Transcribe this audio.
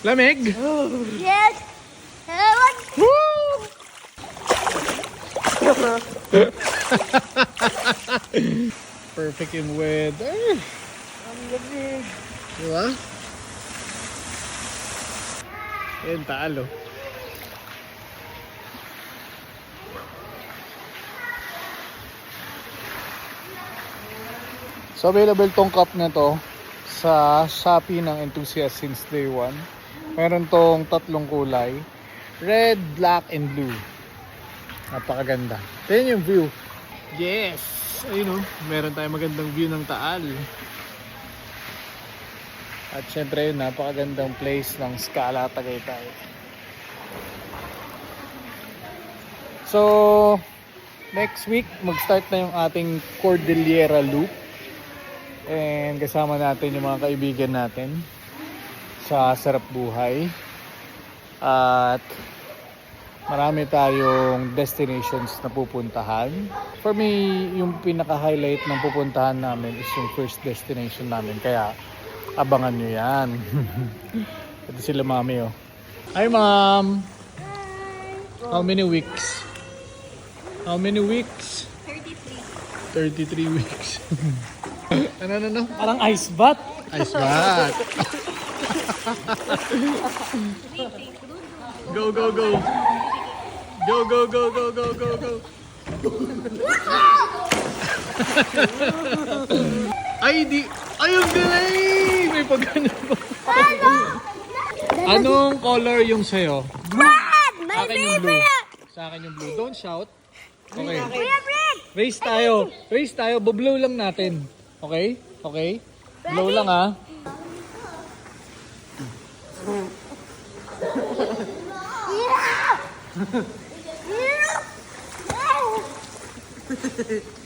Lamig? Yes. Woo! Perfect in weather. Ang lamig. Diba? Ayan, talo. So available tong cup na to sa Shopee ng Enthusiast since day 1. Meron tong tatlong kulay. Red, black, and blue. Napakaganda. Tingnan yung view. Yes! Ayun o. Meron tayong magandang view ng Taal. At syempre yun, napakagandang place ng Scala, Tagaytay. So, next week, mag-start na yung ating Cordillera Loop. And kasama natin yung mga kaibigan natin sa Sarap Buhay. At marami tayong destinations na pupuntahan. For me, yung pinaka-highlight ng pupuntahan namin is yung first destination namin. Kaya abangan nyo yan. Ito sila mami oh. Hi ma'am! How many weeks? How many weeks? 33 weeks. Ano? Parang ice bath. Ice bath. Go, go, go. Go, go, go, go, go, go, go. Ay, di. Ay, ang galing! May pagano pa. Anong color yung sa'yo? Red! Sa My akin yung blue. favorite! Sa akin yung blue. Don't shout. Okay. Kuya Fred! Race tayo. Race tayo. Bublow lang natin. Okay? Okay? Blow lang ha. Yeah! Yeah!